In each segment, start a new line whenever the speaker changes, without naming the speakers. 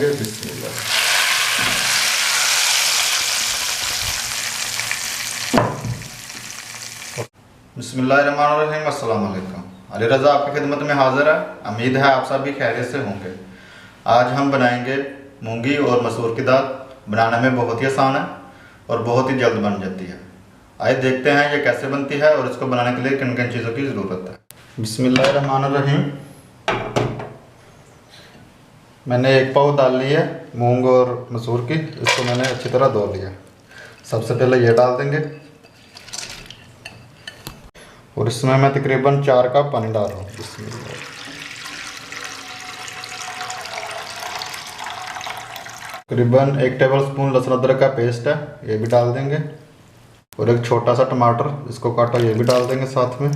देंगे। बिस्मिल्लाह। बिस्मिल्लाहिर्रहमानिर्रहीम। अस्सलाम वालेकुम। अली रज़ा आपकी खिदमत में हाज़िर है। उम्मीद है आप सभी खैरियत से होंगे। आज हम बनाएंगे मूंगी और मसूर की दाल। बनाने में बहुत ही आसान है और बहुत ही जल्द बन जाती है। आइए देखते हैं ये कैसे बनती है और इसको बनाने के लिए किन किन चीज़ों की ज़रूरत है। बिस्मिल्लाहिर्रहमानिर्रहीम। मैंने 1 पाव दाल ली है मूंग और मसूर की। इसको मैंने अच्छी तरह धो लिया। सबसे पहले ये डाल देंगे और इसमें मैं तकरीबन 4 कप पानी डाल रहा हूँ। तकरीबन 1 टेबलस्पून लहसुन अदरक का पेस्ट है, ये भी डाल देंगे। और एक छोटा सा टमाटर, इसको काटा, ये भी डाल देंगे साथ में।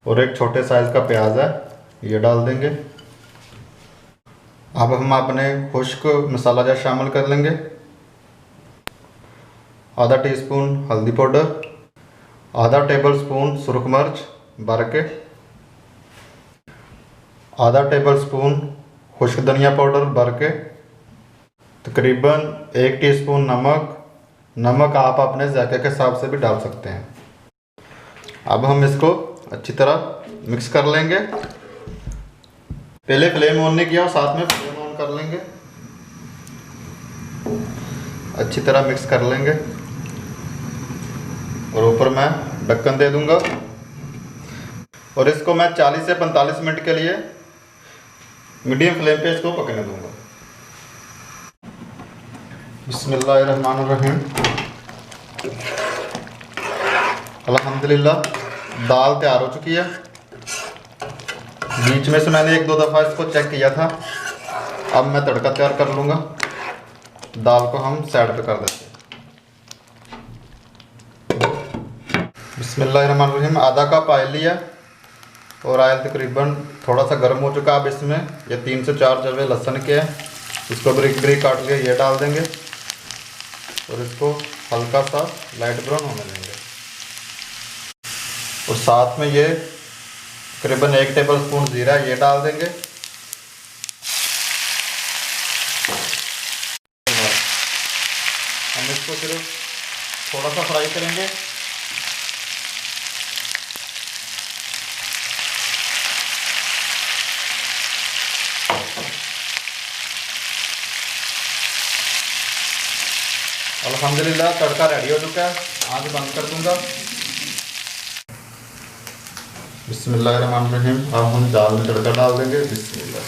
और एक छोटे साइज़ का प्याज है, ये डाल देंगे। अब हम अपने खुश्क मसाला जार शामिल कर लेंगे। आधा टीस्पून हल्दी पाउडर, आधा टेबलस्पून सुरख मिर्च भर के, आधा टेबलस्पून खुश्क धनिया पाउडर भर के, तकरीबन 1 टीस्पून नमक आप अपने जायके के हिसाब से भी डाल सकते हैं। अब हम इसको अच्छी तरह मिक्स कर लेंगे। पहले फ्लेम ऑन नहीं किया और साथ में फ्लेम ऑन कर लेंगे। अच्छी तरह मिक्स कर लेंगे और ऊपर मैं ढक्कन दे दूंगा और इसको मैं 40 से 45 मिनट के लिए मीडियम फ्लेम पे इसको पकने दूंगा। बिस्मिल्लाहिर्रहमानिर्रहीम। अल्हम्दुलिल्लाह दाल तैयार हो चुकी है। बीच में से मैंने 1-2 दफ़ा इसको चेक किया था। अब मैं तड़का तैयार कर लूँगा। दाल को हम साइड पे कर देते हैं। बिस्मिल्लाहिर्रहमानिर्रहीम। आधा कप ऑयल लिया और ऑयल तकरीबन थोड़ा सा गर्म हो चुका। अब इसमें ये 3 से 4 जवे लहसुन के हैं, इसको बारीक बारीक काट लिया, ये डाल देंगे और इसको हल्का सा लाइट ब्राउन होने देंगे। और साथ में ये तकरीबन 1 टेबलस्पून ज़ीरा, ये डाल देंगे। हम इसको सिर्फ थोड़ा सा फ्राई करेंगे। अल्हम्दुलिल्लाह तड़का रेडी हो चुका है। आँच बंद कर दूंगा। बिस्मिल्लाहिर्रहमानिर्रहीम। अब हम दाल में तड़का डाल देंगे। बिस्मिल्लाह।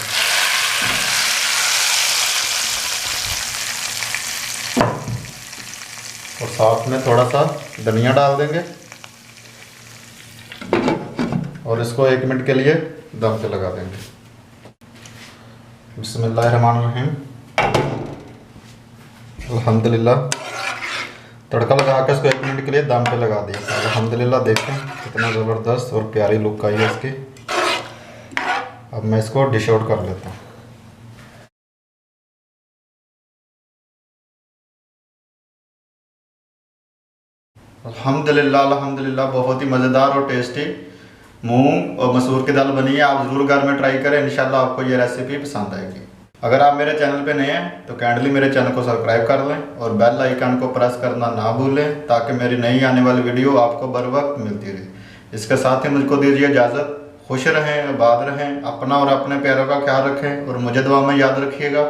और साथ में थोड़ा सा धनिया डाल देंगे और इसको 1 मिनट के लिए दम पे लगा देंगे। बिस्मिल्लाहिर्रहमानिर्रहीम। अल्हम्दुलिल्लाह तड़का लगा के इसको 1 मिनट के लिए दम पे लगा दिया। अल्हम्दुलिल्लाह देखें कितना ज़बरदस्त और प्यारी लुक आई है इसकी। अब मैं इसको डिश आउट कर लेता हूँ। अल्हम्दुलिल्लाह बहुत ही मज़ेदार और टेस्टी मूंग और मसूर की दाल बनी है। आप ज़रूर घर में ट्राई करें, इंशाल्लाह आपको ये रेसिपी पसंद आएगी। अगर आप मेरे चैनल पे नए हैं तो काइंडली मेरे चैनल को सब्सक्राइब कर लें और बेल आइकन को प्रेस करना ना भूलें ताकि मेरी नई आने वाली वीडियो आपको बर वक्त मिलती रहे। इसके साथ ही मुझको दीजिए इजाज़त। खुश रहें, आबाद रहें, अपना और अपने प्यारों का ख्याल रखें और मुझे दुआ में याद रखिएगा।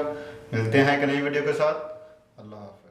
मिलते हैं एक नई वीडियो के साथ। अल्लाह हाफ़िज़।